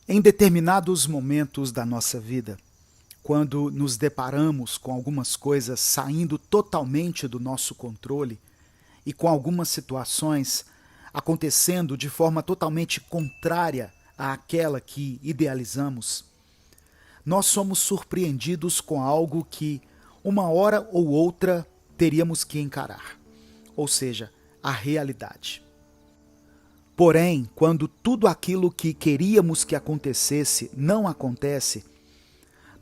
Em determinados momentos da nossa vida, quando nos deparamos com algumas coisas saindo totalmente do nosso controle e com algumas situações acontecendo de forma totalmente contrária àquela que idealizamos, nós somos surpreendidos com algo que, uma hora ou outra, teríamos que encarar, ou seja, a realidade. Porém, quando tudo aquilo que queríamos que acontecesse não acontece,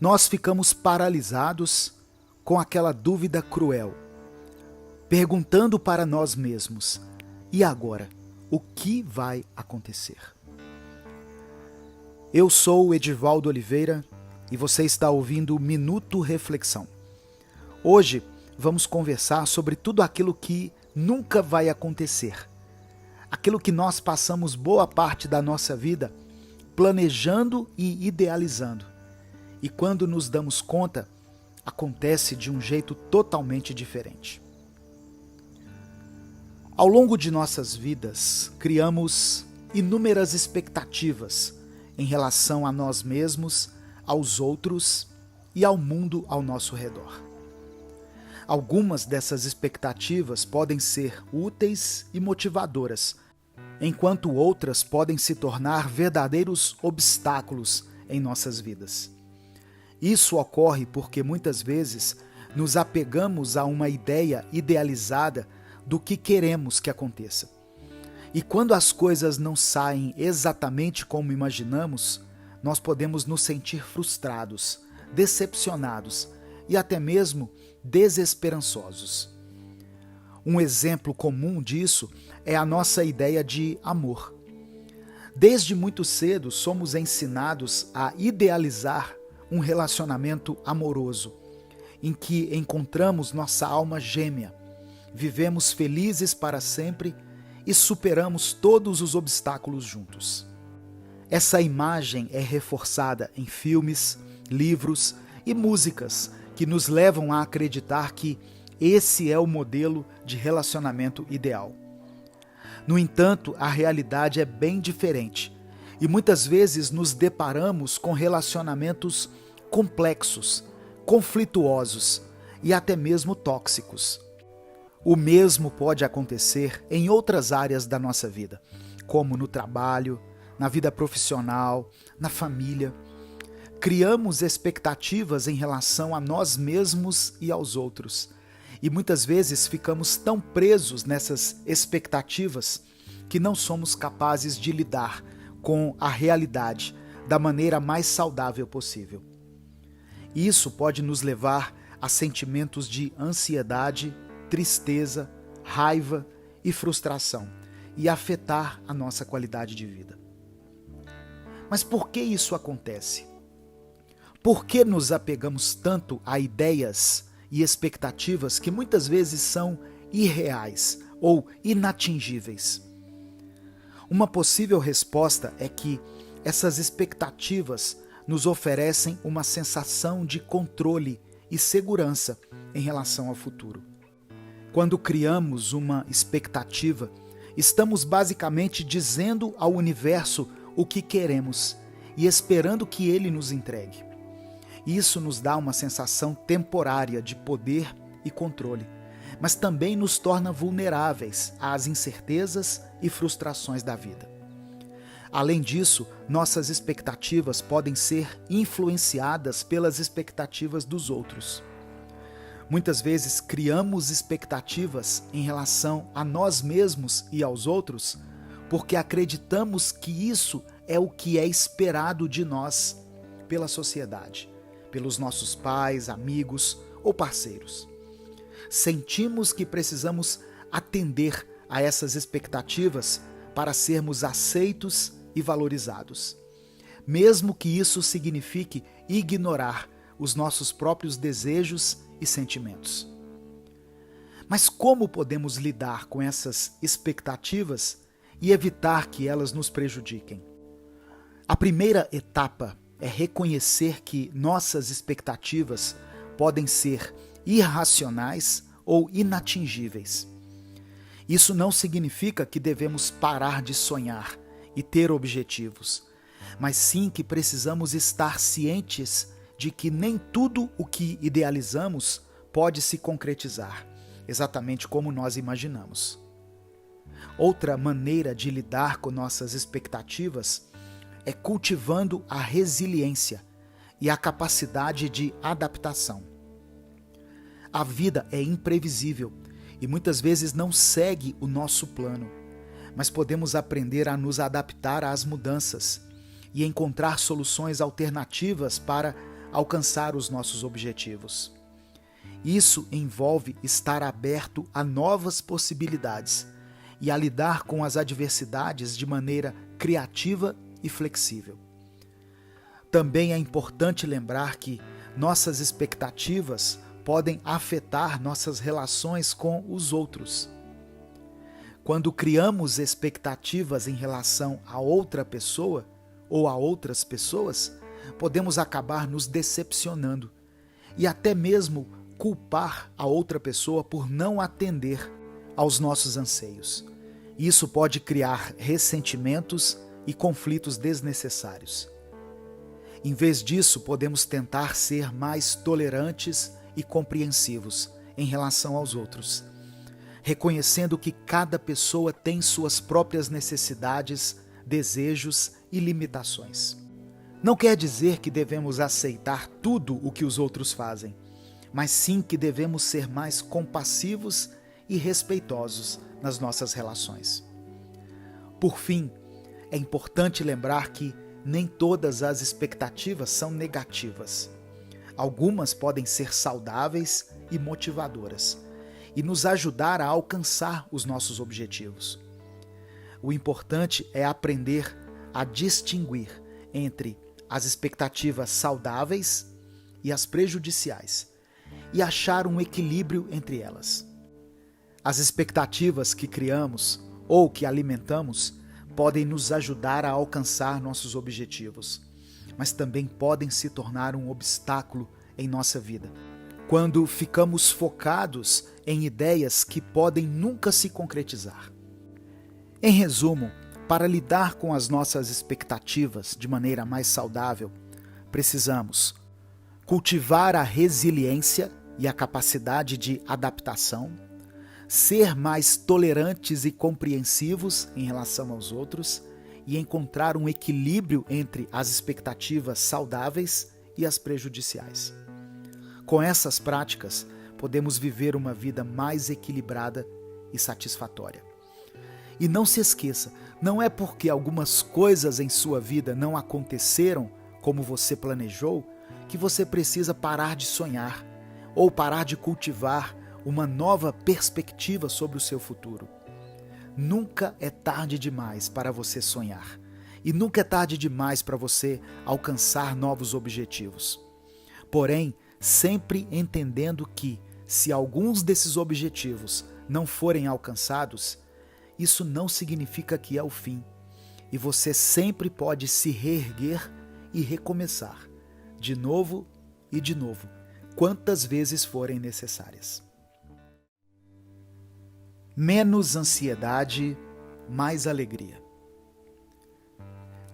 nós ficamos paralisados com aquela dúvida cruel, perguntando para nós mesmos: e agora? O que vai acontecer? Eu sou o Edivaldo Oliveira e você está ouvindo o Minuto Reflexão. Hoje vamos conversar sobre tudo aquilo que nunca vai acontecer. Aquilo que nós passamos boa parte da nossa vida planejando e idealizando. E quando nos damos conta, acontece de um jeito totalmente diferente. Ao longo de nossas vidas, criamos inúmeras expectativas em relação a nós mesmos, aos outros e ao mundo ao nosso redor. Algumas dessas expectativas podem ser úteis e motivadoras, enquanto outras podem se tornar verdadeiros obstáculos em nossas vidas. Isso ocorre porque muitas vezes nos apegamos a uma ideia idealizada do que queremos que aconteça. E quando as coisas não saem exatamente como imaginamos, nós podemos nos sentir frustrados, decepcionados e até mesmo desesperançosos. Um exemplo comum disso é a nossa ideia de amor. Desde muito cedo somos ensinados a idealizar um relacionamento amoroso, em que encontramos nossa alma gêmea, vivemos felizes para sempre e superamos todos os obstáculos juntos. Essa imagem é reforçada em filmes, livros e músicas que nos levam a acreditar que esse é o modelo de relacionamento ideal. No entanto, a realidade é bem diferente e muitas vezes nos deparamos com relacionamentos complexos, conflituosos e até mesmo tóxicos. O mesmo pode acontecer em outras áreas da nossa vida, como no trabalho, na vida profissional, na família. Criamos expectativas em relação a nós mesmos e aos outros. E muitas vezes ficamos tão presos nessas expectativas que não somos capazes de lidar com a realidade da maneira mais saudável possível. Isso pode nos levar a sentimentos de ansiedade, tristeza, raiva e frustração e afetar a nossa qualidade de vida. Mas por que isso acontece? Por que nos apegamos tanto a ideias e expectativas que muitas vezes são irreais ou inatingíveis? Uma possível resposta é que essas expectativas nos oferecem uma sensação de controle e segurança em relação ao futuro. Quando criamos uma expectativa, estamos basicamente dizendo ao universo o que queremos e esperando que ele nos entregue. Isso nos dá uma sensação temporária de poder e controle, mas também nos torna vulneráveis às incertezas e frustrações da vida. Além disso, nossas expectativas podem ser influenciadas pelas expectativas dos outros. Muitas vezes criamos expectativas em relação a nós mesmos e aos outros porque acreditamos que isso é o que é esperado de nós pela sociedade, pelos nossos pais, amigos ou parceiros. Sentimos que precisamos atender a essas expectativas para sermos aceitos e valorizados, mesmo que isso signifique ignorar os nossos próprios desejos e sentimentos. Mas como podemos lidar com essas expectativas e evitar que elas nos prejudiquem? A primeira etapa é reconhecer que nossas expectativas podem ser irracionais ou inatingíveis. Isso não significa que devemos parar de sonhar e ter objetivos, mas sim que precisamos estar cientes de que nem tudo o que idealizamos pode se concretizar, exatamente como nós imaginamos. Outra maneira de lidar com nossas expectativas é cultivando a resiliência e a capacidade de adaptação. A vida é imprevisível e muitas vezes não segue o nosso plano, mas podemos aprender a nos adaptar às mudanças e encontrar soluções alternativas para alcançar os nossos objetivos. Isso envolve estar aberto a novas possibilidades e a lidar com as adversidades de maneira criativa e flexível. Também é importante lembrar que nossas expectativas podem afetar nossas relações com os outros. Quando criamos expectativas em relação a outra pessoa ou a outras pessoas, podemos acabar nos decepcionando e até mesmo culpar a outra pessoa por não atender aos nossos anseios. Isso pode criar ressentimentos e conflitos desnecessários. Em vez disso, podemos tentar ser mais tolerantes e compreensivos em relação aos outros, reconhecendo que cada pessoa tem suas próprias necessidades, desejos e limitações. Não quer dizer que devemos aceitar tudo o que os outros fazem, mas sim que devemos ser mais compassivos e respeitosos nas nossas relações. Por fim, é importante lembrar que nem todas as expectativas são negativas. Algumas podem ser saudáveis e motivadoras e nos ajudar a alcançar os nossos objetivos. O importante é aprender a distinguir entre as expectativas saudáveis e as prejudiciais e achar um equilíbrio entre elas. As expectativas que criamos ou que alimentamos podem nos ajudar a alcançar nossos objetivos, mas também podem se tornar um obstáculo em nossa vida, quando ficamos focados em ideias que podem nunca se concretizar. Em resumo, para lidar com as nossas expectativas de maneira mais saudável, precisamos cultivar a resiliência e a capacidade de adaptação, ser mais tolerantes e compreensivos em relação aos outros e encontrar um equilíbrio entre as expectativas saudáveis e as prejudiciais. Com essas práticas, podemos viver uma vida mais equilibrada e satisfatória. E não se esqueça, não é porque algumas coisas em sua vida não aconteceram como você planejou que você precisa parar de sonhar ou parar de cultivar uma nova perspectiva sobre o seu futuro. Nunca é tarde demais para você sonhar e nunca é tarde demais para você alcançar novos objetivos. Porém, sempre entendendo que, se alguns desses objetivos não forem alcançados, isso não significa que é o fim, e você sempre pode se reerguer e recomeçar, de novo e de novo, quantas vezes forem necessárias. Menos ansiedade, mais alegria.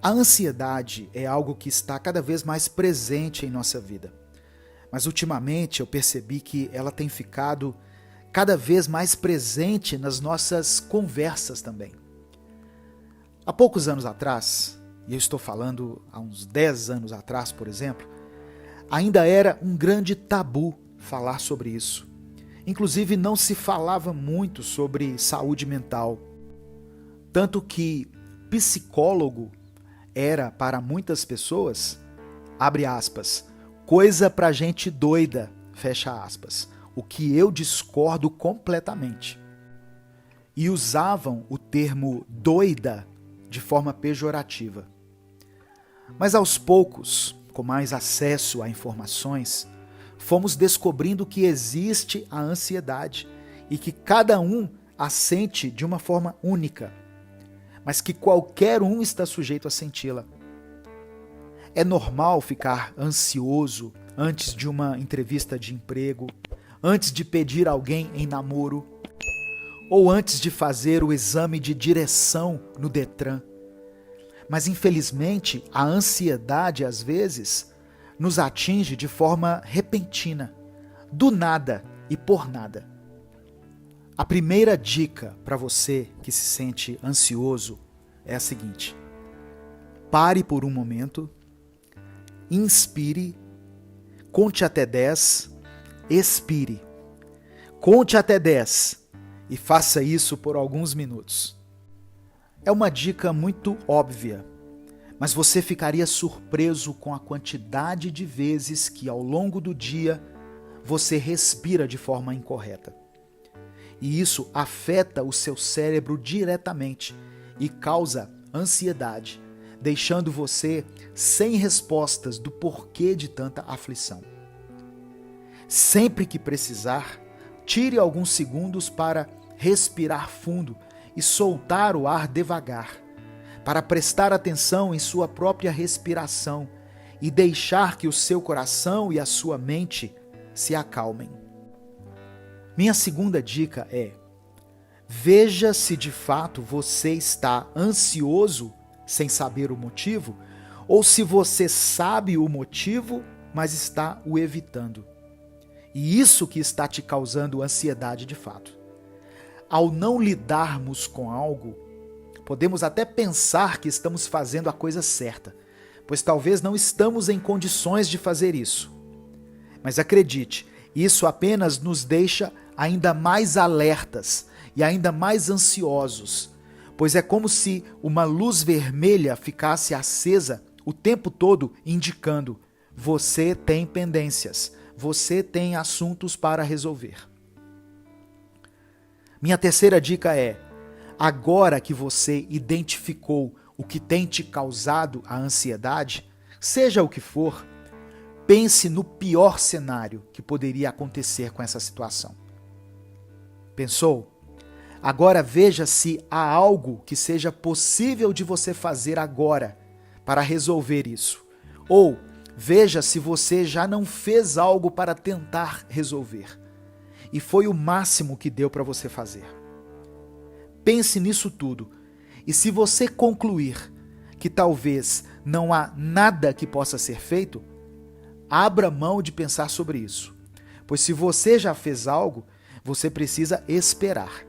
A ansiedade é algo que está cada vez mais presente em nossa vida. Mas ultimamente eu percebi que ela tem ficado cada vez mais presente nas nossas conversas também. Há poucos anos atrás, e eu estou falando há uns 10 anos atrás, por exemplo, ainda era um grande tabu falar sobre isso. Inclusive não se falava muito sobre saúde mental. Tanto que psicólogo era para muitas pessoas, abre aspas, coisa pra gente doida, fecha aspas, o que eu discordo completamente. E usavam o termo doida de forma pejorativa. Mas aos poucos, com mais acesso a informações, fomos descobrindo que existe a ansiedade e que cada um a sente de uma forma única, mas que qualquer um está sujeito a senti-la. É normal ficar ansioso antes de uma entrevista de emprego, antes de pedir alguém em namoro, ou antes de fazer o exame de direção no Detran. Mas infelizmente a ansiedade às vezes nos atinge de forma repentina, do nada e por nada. A primeira dica para você que se sente ansioso é a seguinte: pare por um momento, inspire, conte até 10, expire. Conte até 10 e faça isso por alguns minutos. É uma dica muito óbvia, mas você ficaria surpreso com a quantidade de vezes que ao longo do dia você respira de forma incorreta. E isso afeta o seu cérebro diretamente e causa ansiedade, deixando você sem respostas do porquê de tanta aflição. Sempre que precisar, tire alguns segundos para respirar fundo e soltar o ar devagar, para prestar atenção em sua própria respiração e deixar que o seu coração e a sua mente se acalmem. Minha segunda dica é: veja se de fato você está ansioso sem saber o motivo, ou se você sabe o motivo, mas está o evitando. E isso que está te causando ansiedade de fato. Ao não lidarmos com algo, podemos até pensar que estamos fazendo a coisa certa, pois talvez não estamos em condições de fazer isso. Mas acredite, isso apenas nos deixa ainda mais alertas e ainda mais ansiosos, pois é como se uma luz vermelha ficasse acesa o tempo todo indicando: você tem pendências, você tem assuntos para resolver. Minha terceira dica é: agora que você identificou o que tem te causado a ansiedade, seja o que for, pense no pior cenário que poderia acontecer com essa situação. Pensou? Agora veja se há algo que seja possível de você fazer agora para resolver isso. Ou veja se você já não fez algo para tentar resolver e foi o máximo que deu para você fazer. Pense nisso tudo, e se você concluir que talvez não há nada que possa ser feito, abra mão de pensar sobre isso, pois se você já fez algo, você precisa esperar.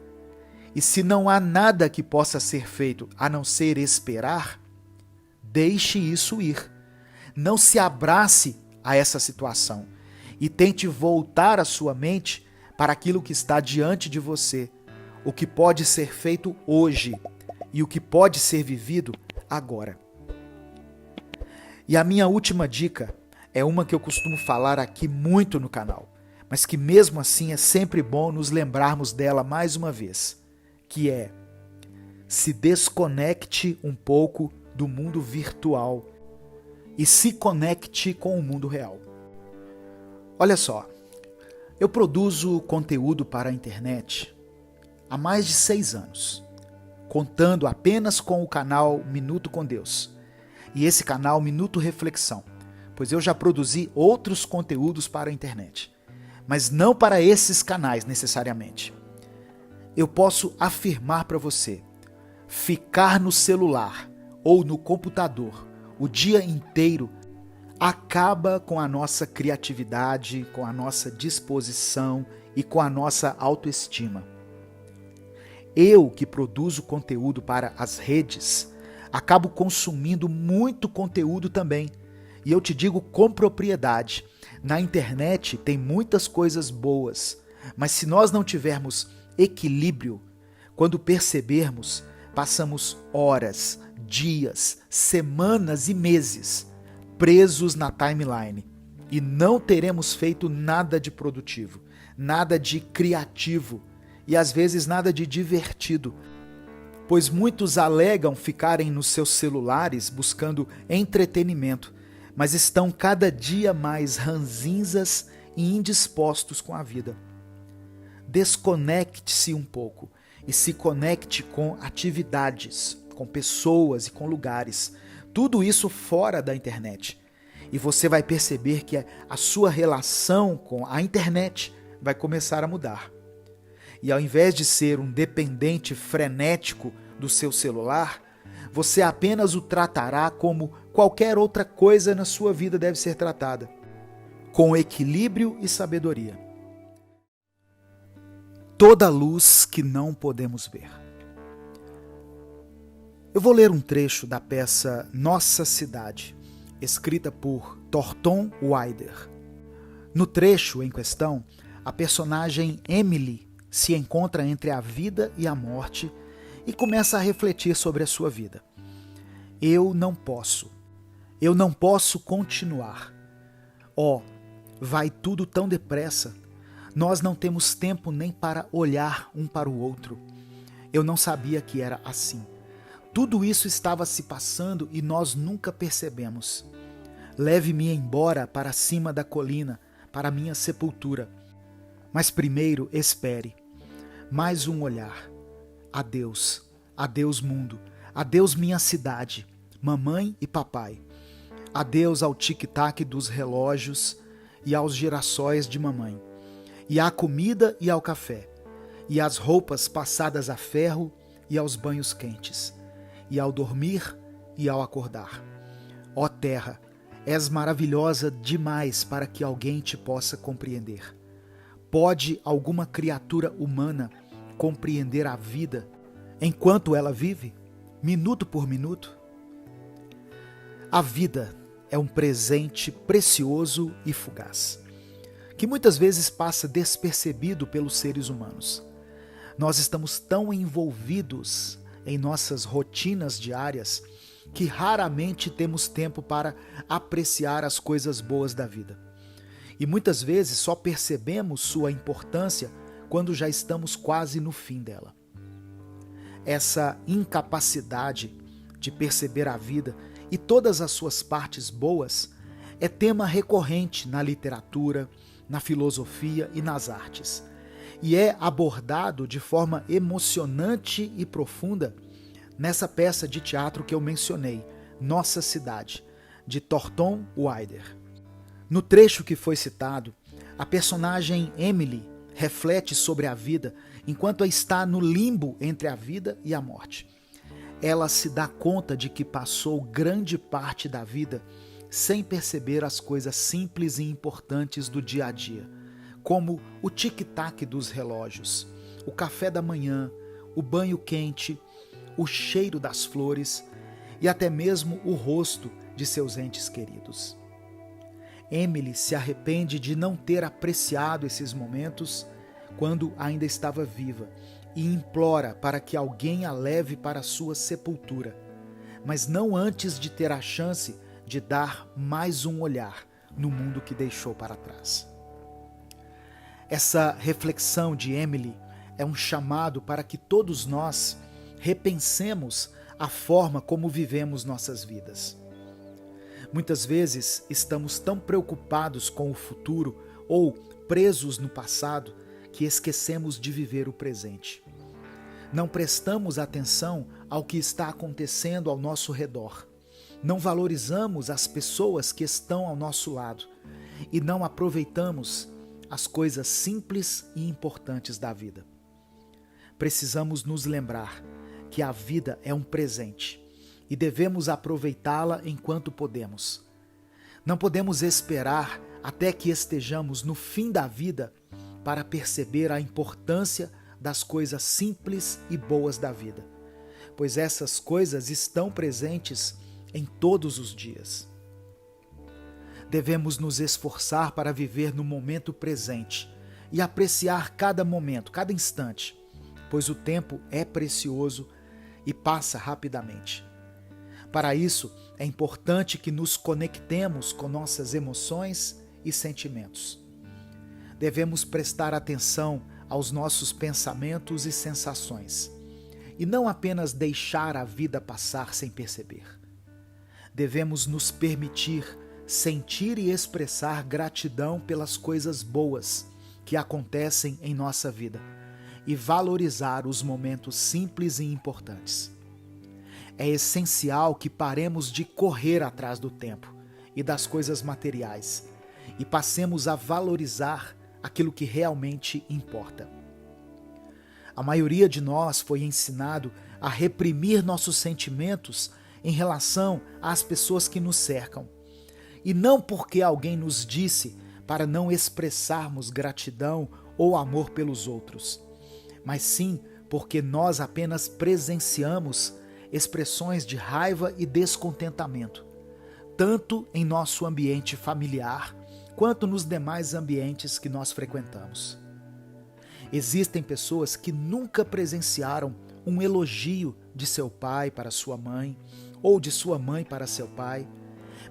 E se não há nada que possa ser feito a não ser esperar, deixe isso ir. Não se abrace a essa situação e tente voltar a sua mente para aquilo que está diante de você, o que pode ser feito hoje e o que pode ser vivido agora. E a minha última dica é uma que eu costumo falar aqui muito no canal, mas que mesmo assim é sempre bom nos lembrarmos dela mais uma vez, que é: se desconecte um pouco do mundo virtual e se conecte com o mundo real. Olha só, eu produzo conteúdo para a internet há mais de 6 anos, contando apenas com o canal Minuto com Deus e esse canal Minuto Reflexão, pois eu já produzi outros conteúdos para a internet, mas não para esses canais necessariamente. Eu posso afirmar para você, ficar no celular ou no computador o dia inteiro acaba com a nossa criatividade, com a nossa disposição e com a nossa autoestima. Eu, que produzo conteúdo para as redes, acabo consumindo muito conteúdo também. E eu te digo com propriedade, na internet tem muitas coisas boas, mas se nós não tivermos equilíbrio, quando percebermos, passamos horas, dias, semanas e meses presos na timeline e não teremos feito nada de produtivo, nada de criativo e às vezes nada de divertido, pois muitos alegam ficarem nos seus celulares buscando entretenimento, mas estão cada dia mais ranzinzas e indispostos com a vida. Desconecte-se um pouco e se conecte com atividades, com pessoas e com lugares. Tudo isso fora da internet. E você vai perceber que a sua relação com a internet vai começar a mudar. E ao invés de ser um dependente frenético do seu celular, Você apenas o tratará como qualquer outra coisa na sua vida deve ser tratada, com equilíbrio e sabedoria. Toda luz que não podemos ver. Eu vou ler um trecho da peça Nossa Cidade, escrita por Thornton Wilder. No trecho em questão, a personagem Emily se encontra entre a vida e a morte e começa a refletir sobre a sua vida. Eu não posso continuar. Vai tudo tão depressa. Nós não temos tempo nem para olhar um para o outro. Eu não sabia que era assim. Tudo isso estava se passando e nós nunca percebemos. Leve-me embora para cima da colina, para minha sepultura. Mas primeiro espere. Mais um olhar. Adeus. Adeus, mundo. Adeus, minha cidade. Mamãe e papai. Adeus ao tic-tac dos relógios e aos girassóis de mamãe. E à comida e ao café. E às roupas passadas a ferro e aos banhos quentes. E ao dormir e ao acordar. Ó terra, és maravilhosa demais para que alguém te possa compreender. Pode alguma criatura humana compreender a vida enquanto ela vive, minuto por minuto? A vida é um presente precioso e fugaz, que muitas vezes passa despercebido pelos seres humanos. Nós estamos tão envolvidos em nossas rotinas diárias que raramente temos tempo para apreciar as coisas boas da vida. E muitas vezes só percebemos sua importância quando já estamos quase no fim dela. Essa incapacidade de perceber a vida e todas as suas partes boas é tema recorrente na literatura, na filosofia e nas artes. E é abordado de forma emocionante e profunda nessa peça de teatro que eu mencionei, Nossa Cidade, de Thornton Wilder. No trecho que foi citado, a personagem Emily reflete sobre a vida enquanto está no limbo entre a vida e a morte. Ela se dá conta de que passou grande parte da vida sem perceber as coisas simples e importantes do dia a dia, como o tic-tac dos relógios, o café da manhã, o banho quente, o cheiro das flores e até mesmo o rosto de seus entes queridos. Emily se arrepende de não ter apreciado esses momentos quando ainda estava viva e implora para que alguém a leve para sua sepultura, mas não antes de ter a chance de dar mais um olhar no mundo que deixou para trás. Essa reflexão de Emily é um chamado para que todos nós repensemos a forma como vivemos nossas vidas. Muitas vezes estamos tão preocupados com o futuro ou presos no passado que esquecemos de viver o presente. Não prestamos atenção ao que está acontecendo ao nosso redor. Não valorizamos as pessoas que estão ao nosso lado e não aproveitamos as coisas simples e importantes da vida. Precisamos nos lembrar que a vida é um presente e devemos aproveitá-la enquanto podemos. Não podemos esperar até que estejamos no fim da vida para perceber a importância das coisas simples e boas da vida, pois essas coisas estão presentes em todos os dias. Devemos nos esforçar para viver no momento presente e apreciar cada momento, cada instante, pois o tempo é precioso e passa rapidamente. Para isso, é importante que nos conectemos com nossas emoções e sentimentos. Devemos prestar atenção aos nossos pensamentos e sensações, e não apenas deixar a vida passar sem perceber. Devemos nos permitir sentir e expressar gratidão pelas coisas boas que acontecem em nossa vida e valorizar os momentos simples e importantes. É essencial que paremos de correr atrás do tempo e das coisas materiais e passemos a valorizar aquilo que realmente importa. A maioria de nós foi ensinado a reprimir nossos sentimentos em relação às pessoas que nos cercam. E não porque alguém nos disse para não expressarmos gratidão ou amor pelos outros, mas sim porque nós apenas presenciamos expressões de raiva e descontentamento, tanto em nosso ambiente familiar, quanto nos demais ambientes que nós frequentamos. Existem pessoas que nunca presenciaram um elogio de seu pai para sua mãe, ou de sua mãe para seu pai,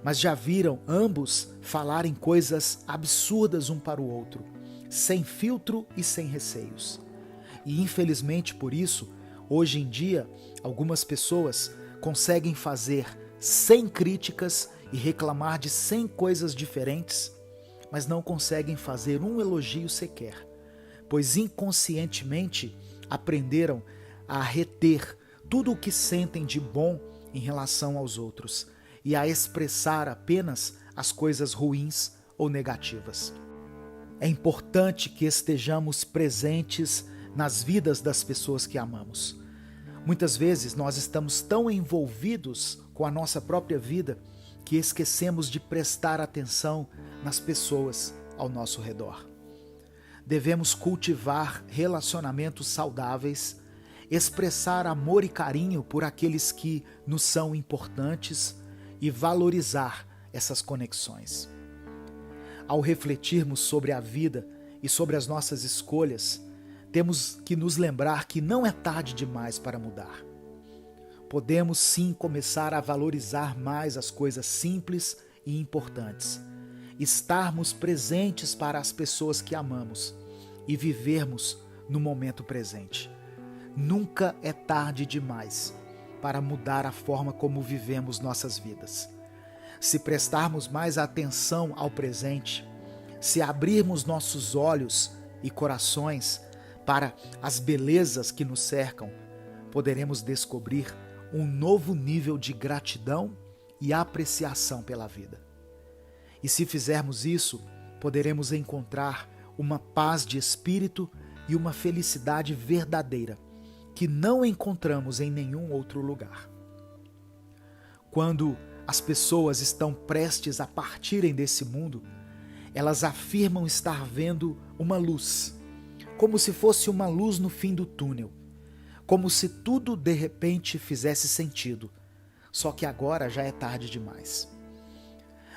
mas já viram ambos falarem coisas absurdas um para o outro, sem filtro e sem receios. E infelizmente por isso, hoje em dia, algumas pessoas conseguem fazer 100 críticas e reclamar de 100 coisas diferentes, mas não conseguem fazer um elogio sequer, pois inconscientemente aprenderam a reter tudo o que sentem de bom em relação aos outros e a expressar apenas as coisas ruins ou negativas. É importante que estejamos presentes nas vidas das pessoas que amamos. Muitas vezes nós estamos tão envolvidos com a nossa própria vida que esquecemos de prestar atenção nas pessoas ao nosso redor. Devemos cultivar relacionamentos saudáveis, expressar amor e carinho por aqueles que nos são importantes e valorizar essas conexões. Ao refletirmos sobre a vida e sobre as nossas escolhas, temos que nos lembrar que não é tarde demais para mudar. Podemos sim começar a valorizar mais as coisas simples e importantes, estarmos presentes para as pessoas que amamos e vivermos no momento presente. Nunca é tarde demais para mudar a forma como vivemos nossas vidas. Se prestarmos mais atenção ao presente, se abrirmos nossos olhos e corações para as belezas que nos cercam, poderemos descobrir um novo nível de gratidão e apreciação pela vida. E se fizermos isso, poderemos encontrar uma paz de espírito e uma felicidade verdadeira que não encontramos em nenhum outro lugar. Quando as pessoas estão prestes a partirem desse mundo, elas afirmam estar vendo uma luz, como se fosse uma luz no fim do túnel, como se tudo de repente fizesse sentido, só que agora já é tarde demais.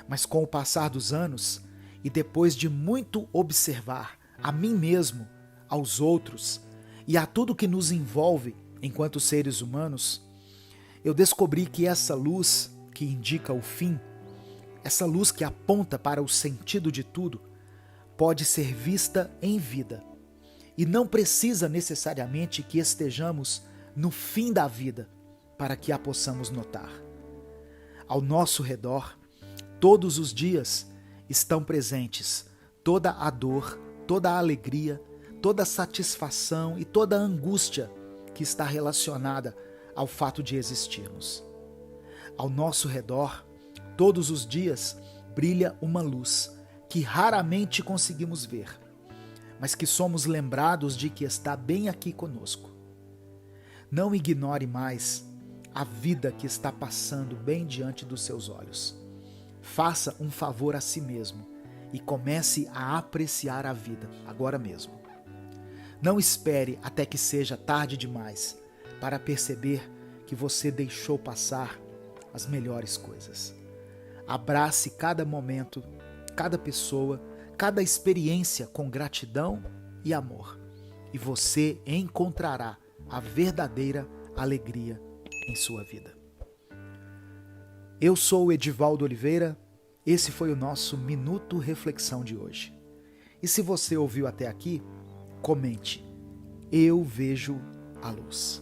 Mas com o passar dos anos, e depois de muito observar a mim mesmo, aos outros e a tudo que nos envolve enquanto seres humanos, eu descobri que essa luz que indica o fim, essa luz que aponta para o sentido de tudo, pode ser vista em vida. E não precisa necessariamente que estejamos no fim da vida para que a possamos notar. Ao nosso redor, todos os dias estão presentes toda a dor, toda a alegria, toda a satisfação e toda a angústia que está relacionada ao fato de existirmos. Ao nosso redor, todos os dias, brilha uma luz que raramente conseguimos ver, mas que somos lembrados de que está bem aqui conosco. Não ignore mais a vida que está passando bem diante dos seus olhos. Faça um favor a si mesmo e comece a apreciar a vida agora mesmo. Não espere até que seja tarde demais para perceber que você deixou passar as melhores coisas. Abrace cada momento, cada pessoa, cada experiência com gratidão e amor, e você encontrará a verdadeira alegria em sua vida. Eu sou o Edivaldo Oliveira, esse foi o nosso Minuto Reflexão de hoje. E se você ouviu até aqui, comente: eu vejo a luz.